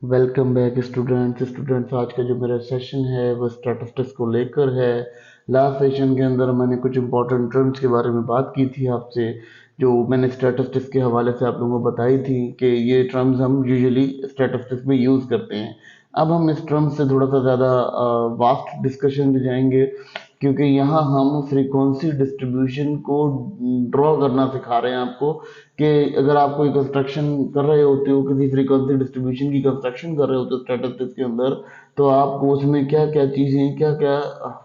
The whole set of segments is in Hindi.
Welcome back students. आज का जो मेरा सेशन है वो स्टैटिस्टिक्स को लेकर है। लास्ट सेशन के अंदर मैंने कुछ इंपॉर्टेंट टर्म्स के बारे में बात की थी आपसे, जो मैंने स्टैटिस्टिक्स के हवाले से आप लोगों को बताई थी कि ये टर्म्स हम यूजुअली स्टैटिस्टिक्स में यूज़ करते हैं। अब हम इस टर्म से थोड़ा सा ज़्यादा वास्ट डिस्कशन में जाएंगे, क्योंकि यहाँ हम फ्रीक्वेंसी डिस्ट्रीब्यूशन को ड्रॉ करना सिखा रहे हैं आपको। कि अगर आप कोई कंस्ट्रक्शन कर रहे होते हो, किसी फ्रीक्वेंसी डिस्ट्रीब्यूशन की कंस्ट्रक्शन कर रहे होते हो स्टैटिस्टिक्स के अंदर, तो आपको उसमें क्या क्या चीज़ें, क्या क्या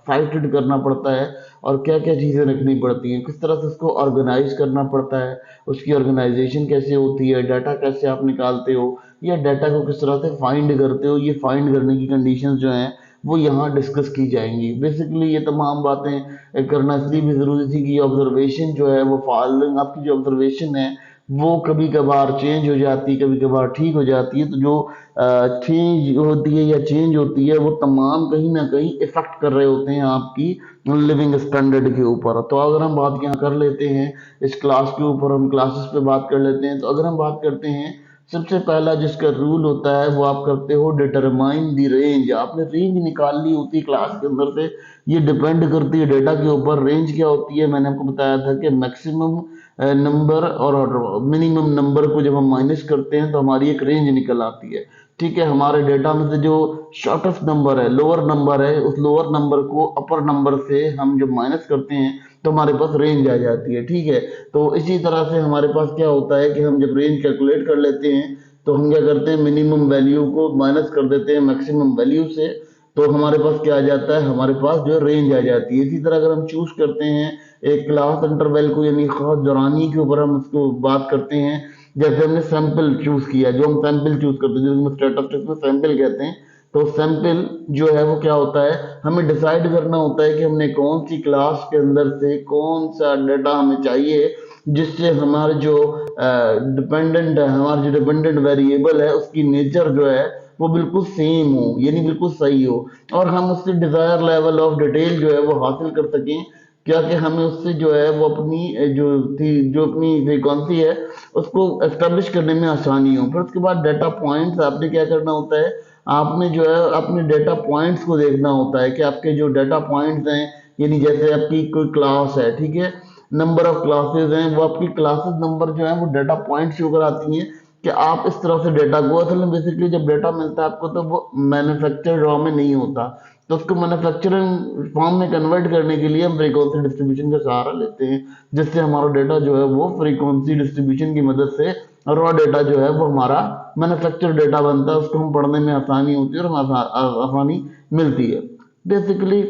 साइटेड करना पड़ता है और क्या क्या चीज़ें रखनी पड़ती हैं, किस तरह से उसको ऑर्गेनाइज करना पड़ता है, उसकी ऑर्गेनाइजेशन कैसे होती है, डाटा कैसे आप निकालते हो या डाटा को किस तरह से फाइंड करते हो। ये फाइंड करने की कंडीशंस जो हैं वो यहाँ डिस्कस की जाएंगी। बेसिकली ये तमाम बातें करना इसलिए भी ज़रूरी थी कि ऑब्जर्वेशन जो है वो फॉलोइंग आपकी जो ऑब्जर्वेशन है वो कभी कभार चेंज हो जाती है, कभी कभार ठीक हो जाती है। तो जो चेंज होती है या चेंज होती है वो तमाम कहीं ना कहीं इफेक्ट कर रहे होते हैं आपकी लिविंग स्टैंडर्ड के ऊपर। तो अगर हम बात यहाँ कर लेते हैं इस क्लास के ऊपर, हम क्लासेस पे बात कर लेते हैं। तो अगर हम बात करते हैं, सबसे पहला जिसका रूल होता है वो आप करते हो डिटरमाइन द रेंज। आपने रेंज निकालनी होती है क्लास के अंदर से। ये डिपेंड करती है डेटा के ऊपर। रेंज क्या होती है, मैंने आपको बताया था कि मैक्सिमम नंबर और मिनिमम नंबर को जब हम माइनस करते हैं तो हमारी एक रेंज निकल आती है। ठीक है, हमारे डेटा में से जो शॉर्टेस्ट नंबर है, लोअर नंबर है, उस लोअर नंबर को अपर नंबर से हम जब माइनस करते हैं तो हमारे पास रेंज आ जाती है। ठीक है, तो इसी तरह से हमारे पास क्या होता है कि हम जब रेंज कैलकुलेट कर लेते हैं तो हम क्या करते हैं, मिनिमम वैल्यू को माइनस कर देते हैं मैक्सिमम वैल्यू से। तो हमारे पास क्या आ जाता है, हमारे पास जो रेंज आ जाती है। इसी तरह अगर हम चूज करते हैं एक क्लास इंटरवल को, यानी खास दौरानी के ऊपर हम उसको बात करते हैं। जैसे हमने सैंपल चूज किया, जो हम सैंपल चूज करते हैं जिसको स्टैटिस्टिक्स में सैंपल कहते हैं। तो सैंपल जो है वो क्या होता है, हमें डिसाइड करना होता है कि हमने कौन सी क्लास के अंदर से कौन सा डाटा हमें चाहिए, जिससे हमारे जो डिपेंडेंट है, हमारा जो डिपेंडेंट वेरिएबल है उसकी नेचर जो है वो बिल्कुल सेम हो, यानी बिल्कुल सही हो, और हम उससे डिजायर लेवल ऑफ डिटेल जो है वो हासिल कर सकें। क्या कि हमें उससे जो है वो अपनी जो अपनी फ्रीक्वेंसी है उसको एस्टेब्लिश करने में आसानी हो। फिर उसके बाद डाटा पॉइंट्स आपने क्या करना होता है, आपने जो है अपने डाटा पॉइंट्स को देखना होता है कि आपके जो डाटा पॉइंट्स हैं, यानी जैसे आपकी कोई क्लास है, ठीक है, नंबर ऑफ क्लासेस हैं, वो आपकी क्लासेस नंबर जो है वो डाटा पॉइंट्स के ऊपर आती हैं। कि आप इस तरह से डेटा को, असल में बेसिकली जब डेटा मिलता है आपको तो वो मैन्युफैक्चर रॉ में नहीं होता, तो उसको मैन्युफैक्चरिंग फॉर्म में कन्वर्ट करने के लिए हम फ्रीक्वेंसी डिस्ट्रीब्यूशन का सहारा लेते हैं, जिससे हमारा डेटा जो है वो फ्रीक्वेंसी डिस्ट्रीब्यूशन की मदद से रॉ डेटा जो है वो हमारा मैन्युफैक्चर डेटा बनता है। उसको हम पढ़ने में आसानी होती है और हमें आसानी मिलती है। बेसिकली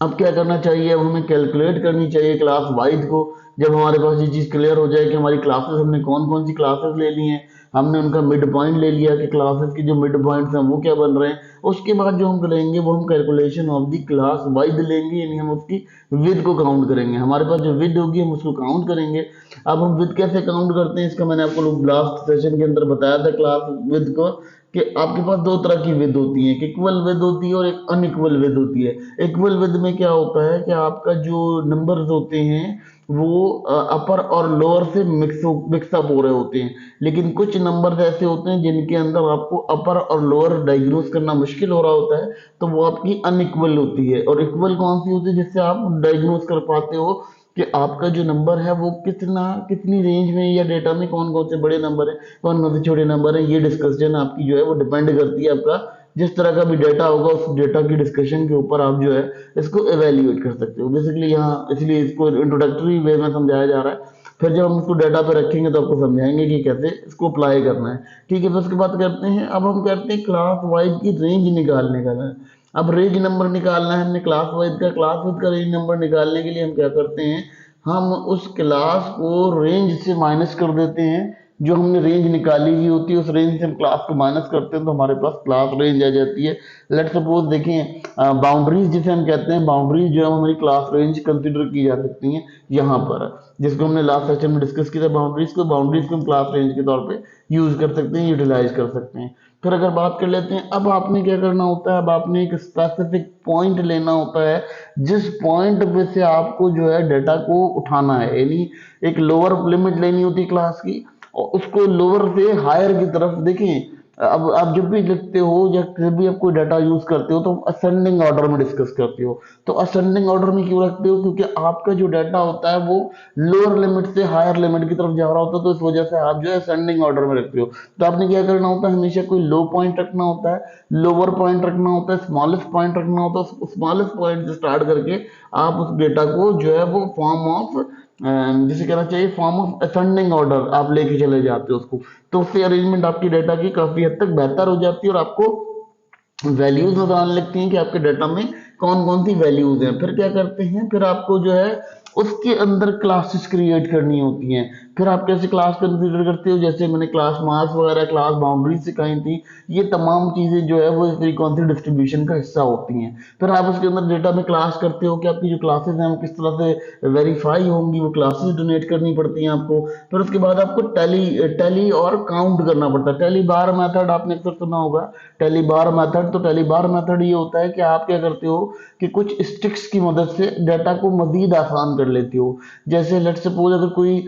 अब क्या करना चाहिए, अब हमें कैलकुलेट करनी चाहिए क्लास वाइज को। जब हमारे पास ये चीज़ क्लियर हो जाए कि हमारी क्लासेस, हमने कौन कौन सी क्लासेस ले ली हैं, हमने उनका मिड पॉइंट ले लिया कि क्लासेस की जो मिड पॉइंट्स हैं वो क्या बन रहे हैं, उसके बाद जो हम करेंगे वो हम calculation of the class wise लेंगे, यानी हम उसकी विद को काउंट करेंगे। हमारे पास जो विद होगी हम उसको काउंट करेंगे। अब हम विद कैसे काउंट करते हैं, इसका मैंने आपको लास्ट सेशन के अंदर बताया था क्लास विद को, कि आपके पास दो तरह की विद होती है, एक इक्वल विद होती है और एक अनइक्वल विद होती है। इक्वल विद में क्या होता है कि आपका जो नंबर्स होते हैं वो अपर और लोअर से मिक्सअप हो रहे होते हैं, लेकिन कुछ नंबर्स ऐसे होते हैं जिनके अंदर आपको अपर और लोअर डायग्नोस करना मुश्किल हो रहा होता है, तो वो आपकी अनइक्वल होती है। और इक्वल कौन सी होती है, जिससे आप डायग्नोस कर पाते हो कि आपका जो नंबर है वो कितनी रेंज में या डेटा में कौन कौन से बड़े नंबर है, कौन कौन से छोटे नंबर है। ये डिस्कशन आपकी जो है वो डिपेंड करती है आपका जिस तरह का भी डेटा होगा, उस डेटा की डिस्कशन के ऊपर आप जो है इसको एवेल्युएट कर सकते हो। बेसिकली यहाँ इसलिए इसको इंट्रोडक्टरी वे में समझाया जा रहा है। फिर जब हम इसको डाटा पे रखेंगे तो आपको समझाएंगे कि कैसे इसको अप्लाई करना है। ठीक है, फिर उसके बाद करते हैं, अब हम करते हैं क्लास वाइज की रेंज निकालने का है। अब रेंज नंबर निकालना है हमने क्लास वाइज का रेंज नंबर निकालने के लिए हम क्या करते हैं, हम उस क्लास को रेंज से माइनस कर देते हैं। जो हमने रेंज निकाली हुई होती है उस रेंज से हम क्लास को माइनस करते हैं तो हमारे पास क्लास रेंज आ जाती है। लेट सपोज देखें, बाउंड्रीज जिसे हम कहते हैं, बाउंड्रीज जो है हमारी क्लास रेंज कंसिडर की जा सकती हैं यहाँ पर, जिसको हमने लास्ट सेशन में डिस्कस किया था। बाउंड्रीज को हम क्लास रेंज के तौर पे यूज कर सकते हैं, यूटिलाइज कर सकते हैं। फिर अगर बात कर लेते हैं, अब आपने क्या करना होता है, अब आपने एक स्पेसिफिक पॉइंट लेना होता है, जिस पॉइंट पे से आपको जो है डाटा को उठाना है, यानी एक लोअर लिमिट लेनी होती है क्लास की और उसको लोअर से हायर की तरफ देखें। अब आप जब भी लिखते हो या जब भी आप कोई डाटा यूज करते हो तो असेंडिंग ऑर्डर में डिस्कस करते हो। तो असेंडिंग ऑर्डर में क्यों रखते हो? क्योंकि आपका जो डाटा होता है वो लोअर लिमिट से हायर लिमिट की तरफ जा रहा होता है, तो इस वजह से आप जो है असेंडिंग ऑर्डर में रखते हो। तो आपने क्या करना होता है, हमेशा कोई लो पॉइंट रखना होता है, लोअर पॉइंट रखना होता है, स्मॉलेस्ट पॉइंट रखना होता है। स्मॉलेस्ट पॉइंट से स्टार्ट करके आप उस डेटा को जो है वो फॉर्म ऑफ जिसे कहना चाहिए फॉर्म ऑफ असेंडिंग ऑर्डर आप लेके चले जाते हो उसको। तो उससे अरेंजमेंट आपकी डाटा की काफी हद तक बेहतर हो जाती है और आपको वैल्यूज नजर आने लगती हैं कि आपके डाटा में कौन कौन सी वैल्यूज हैं। फिर क्या करते हैं, फिर आपको जो है उसके अंदर क्लासेस क्रिएट करनी होती हैं। फिर आप कैसे क्लास कंसीडर करते हो, जैसे मैंने क्लास मार्क्स वगैरह क्लास बाउंड्रीज सिखाई थी, ये तमाम चीजें जो है वो फ्रीक्वेंसी डिस्ट्रीब्यूशन का हिस्सा होती हैं। फिर आप उसके अंदर डेटा में क्लास करते हो कि आपकी जो क्लासेस हैं वो किस तरह से वेरीफाई होंगी, वो क्लासेस डोनेट करनी पड़ती हैं आपको। फिर उसके बाद आपको टैली टैली और काउंट करना पड़ता है। टैली बार मेथड आपने अक्सर सुना होगा, टैली बार मेथड। तो टैली बार मेथड ये होता है कि आप क्या करते हो कि कुछ स्टिक्स की मदद से डाटा को मजीद आसान कर लेते हो। जैसे लेट सपोज अगर कोई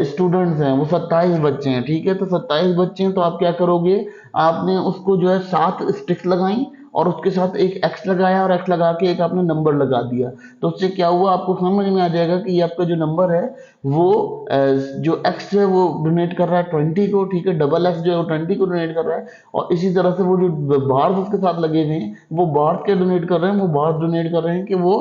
स्टूडेंट्स हैं वो 27 बच्चे हैं, ठीक है, तो 27 बच्चे हैं, तो आप क्या करोगे, आपने उसको जो है 7 स्टिक्स लगाई और उसके साथ एक एक्स लगाया और एक्स लगा के एक आपने नंबर लगा दिया। तो उससे क्या हुआ, आपको समझ में आ जाएगा कि ये आपका जो नंबर है वो जो एक्स है वो डोनेट कर रहा है 20 को, ठीक है, डबल एक्स जो है वो 20 को डोनेट कर रहा है। और इसी तरह से वो जो बार्स उसके साथ लगे हुए हैं वो बार्स क्या डोनेट कर रहे हैं, वो बार्स डोनेट कर रहे हैं कि वो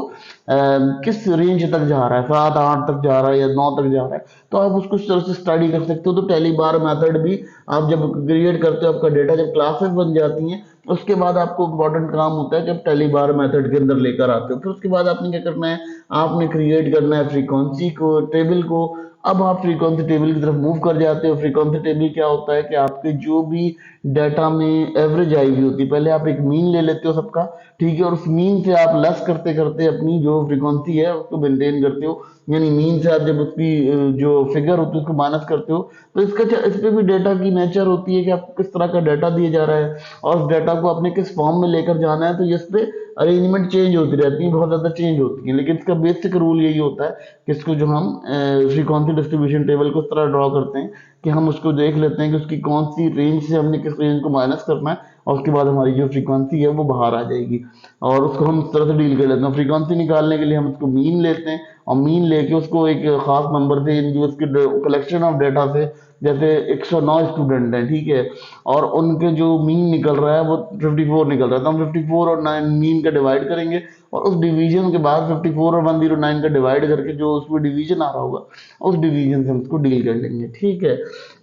किस रेंज तक जा रहा है, 7 8 तक जा रहा है या 9 तक जा रहा है। तो आप उसको इस तरह से स्टडी कर सकते हो। तो टैली बार मेथड भी आप जब क्रिएट करते हो, आपका डेटा जब क्लासेस बन जाती हैं, उसके बाद आपको इंपॉर्टेंट काम होता है जब टैली बार मेथड के अंदर लेकर आते हो। फिर उसके बाद आपने क्या करना है, आपने क्रिएट करना है फ्रीक्वेंसी को टेबल को। अब आप फ्रीक्वेंसी टेबल की तरफ मूव कर जाते हो। फ्रीक्वेंसी टेबल क्या होता है कि आपके जो भी डाटा में एवरेज आई हुई होती है, पहले आप एक मीन ले लेते हो सबका, ठीक है, और उस मीन से आप लेस करते करते अपनी जो फ्रीक्वेंसी है उसको मेंटेन करते हो। यानी मीन से आप जब उसकी जो फिगर होती है उसको माइनस करते हो। तो इसका इस पे भी डेटा की नेचर होती है कि आपको किस तरह का डाटा दिया जा रहा है और उस डाटा को आपने किस फॉर्म में लेकर जाना है। तो इस पे अरेंजमेंट चेंज होती रहती है, बहुत ज्यादा चेंज होती है, लेकिन इसका बेसिक रूल यही होता है कि इसको जो हम फ्रीक्वेंसी डिस्ट्रीब्यूशन टेबल को इस तरह ड्रॉ करते हैं कि हम उसको देख लेते हैं कि उसकी कौन सी रेंज से हमने किस रेंज को माइनस करना है, और उसके बाद हमारी जो फ्रीक्वेंसी है वो बाहर आ जाएगी और उसको हम इस तरह से डील कर लेते हैं। फ्रीक्वेंसी निकालने के लिए हम उसको मीन लेते हैं और मीन लेके उसको एक खास नंबर से, जो उसके कलेक्शन ऑफ डेटा से, जैसे 109 स्टूडेंट हैं, ठीक है, और उनके जो मीन निकल रहा है वो 54 निकल रहा है, तो हम 54 और 9 मीन का डिवाइड करेंगे और उस डिवीजन के बाद 54 और 109 का डिवाइड करके जो उसमें डिवीजन आ रहा होगा उस डिवीजन से हम उसको डील कर लेंगे, ठीक है।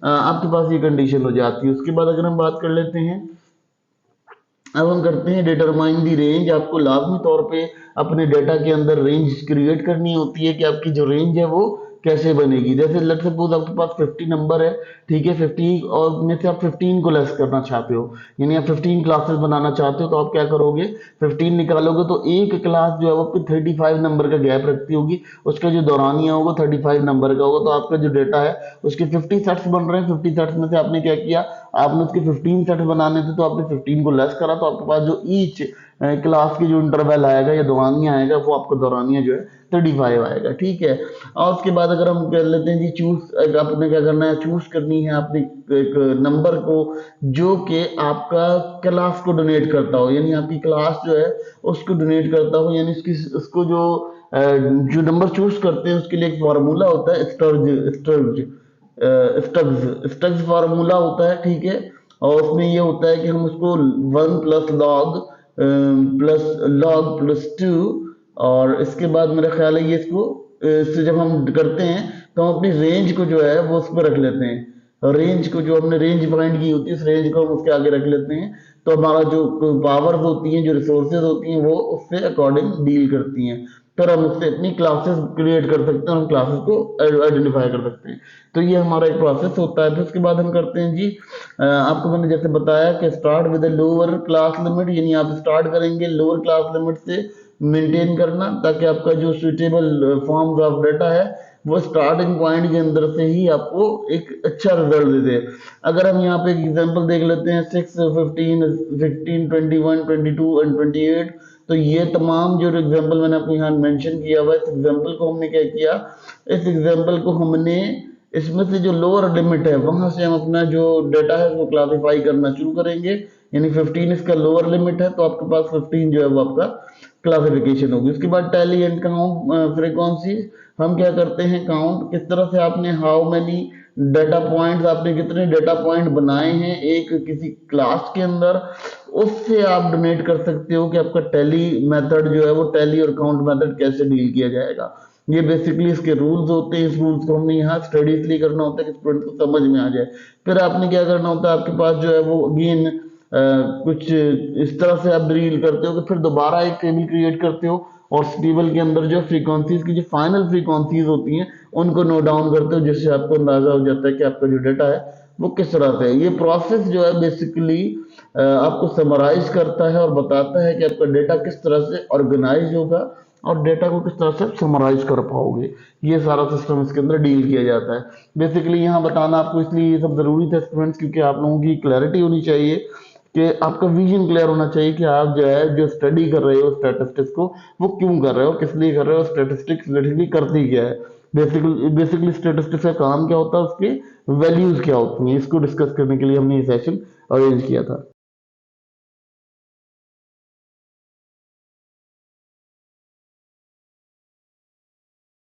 आपके पास ये कंडीशन हो जाती है। उसके बाद अगर हम बात कर लेते हैं, अब हम करते हैं डिटरमाइन दी रेंज। आपको लाजमी तौर पे अपने डेटा के अंदर रेंज क्रिएट करनी होती है कि आपकी जो रेंज है वो कैसे बनेगी। जैसे लेट्स सपोज आपके पास 50 नंबर है, ठीक है, 50 और में से आप 15 को लेस करना चाहते हो, यानी आप 15 क्लासेस बनाना चाहते हो, तो आप क्या करोगे, 15 निकालोगे तो एक क्लास जो है वो आपकी 35 नंबर का गैप रखती होगी, उसका जो दौरानिया होगा 35 नंबर का होगा। तो आपका जो डेटा है उसके 50 सेट्स बन रहे हैं, 50 सेट्स में से आपने क्या किया, आपने उसके 15 सेट बनाने थे तो आपने 15 को लेस करा, तो आपके पास जो ईच क्लास की जो इंटरवल आएगा या दौरानिया आएगा वो आपका दौरानिया जो है 35 आएगा, ठीक है। और उसके बाद अगर हम कर लेते हैं जी चूज, आपने क्या करना है, चूज करनी है आपने एक नंबर को जो कि आपका क्लास को डोनेट करता हो, यानी आपकी क्लास जो है उसको डोनेट करता हो, यानी उसको जो नंबर चूज करते हैं उसके लिए एक फार्मूला होता है, स्टर्ज स्टर्ज स्टग्स फार्मूला होता है, ठीक है। और उसमें ये होता है कि हम उसको 1 प्लस लॉग प्लस 2, और इसके बाद मेरा ख्याल है ये इससे जब हम करते हैं तो हम अपनी रेंज को जो है वो उस पर रख लेते हैं। रेंज को, जो हमने रेंज फाइंड की होती है उस रेंज को हम उसके आगे रख लेते हैं। तो हमारा जो पावर्स होती हैं, जो रिसोर्सेज होती हैं, वो उससे अकॉर्डिंग डील करती हैं। फिर हम उससे अपनी क्लासेस क्रिएट कर सकते हैं, हम क्लासेस को आइडेंटिफाई कर सकते हैं। तो ये हमारा एक प्रोसेस होता है। फिर उसके बाद हम करते हैं जी, आपको मैंने जैसे बताया कि start with lower class limit, यानी आप स्टार्ट करेंगे लोअर क्लास लिमिट से मेंटेन करना, ताकि आपका जो सुइटेबल फॉर्म्स ऑफ डाटा है वो स्टार्टिंग पॉइंट के अंदर से ही आपको एक अच्छा रिजल्ट दे दे। अगर हम यहाँ पे एक एग्जांपल देख लेते हैं 6 15 15 21 22 एंड 28, तो ये तमाम जो एग्जांपल मैंने अपने यहाँ मेंशन किया हुआ है, इस एग्जांपल को हमने क्या किया, इस एग्जांपल को हमने इसमें से जो लोअर लिमिट है वहां से हम अपना जो डेटा है वो क्लासिफाई करना शुरू करेंगे। यानी 15 इसका लोअर लिमिट है, तो आपके पास 15 जो है वो आपका क्लासिफिकेशन होगी। उसके बाद टैली एंड काउंट फ्रीक्वेंसी, हम क्या करते हैं काउंट, किस तरह से आपने हाउ मेनी डेटा पॉइंट्स, आपने कितने डेटा पॉइंट बनाए हैं एक किसी क्लास के अंदर, उससे आप डोनेट कर सकते हो कि आपका टैली मेथड जो है वो टैली और काउंट मेथड कैसे डील किया जाएगा। ये बेसिकली इसके रूल्स होते हैं। इस रूल्स को हमने यहाँ स्टडी इसलिए करना होता है कि स्टूडेंट को समझ में आ जाए। फिर आपने क्या करना होता है, आपके पास जो है वो अगेन कुछ इस तरह से आप डील करते हो कि फिर दोबारा एक टेबल क्रिएट करते हो और उस टेबल के अंदर जो फ्रीक्वेंसीज की जो फाइनल फ्रीक्वेंसीज होती हैं उनको नोट डाउन करते हो, जिससे आपको अंदाजा हो जाता है कि आपका जो डेटा है वो किस तरह से है। ये प्रोसेस जो है बेसिकली आपको समराइज करता है और बताता है कि आपका डेटा किस तरह से ऑर्गेनाइज होगा और डेटा को किस तरह से आप समराइज कर पाओगे। ये सारा सिस्टम इसके अंदर डील किया जाता है। बेसिकली यहाँ बताना आपको इसलिए ये सब जरूरी था स्टूडेंट्स, क्योंकि आप लोगों की क्लैरिटी होनी चाहिए कि आपका विजन क्लियर होना चाहिए कि आप जो है जो स्टडी कर रहे हो स्टैटिस्टिक्स को वो क्यों कर रहे हो, किस लिए कर रहे हो, स्टैटिस्टिक्स बेसिकली करती क्या है। बेसिकली स्टैटिस्टिक्स का काम क्या होता है, उसकी वैल्यूज क्या होती हैं, इसको डिस्कस करने के लिए हमने ये सेशन अरेंज किया था।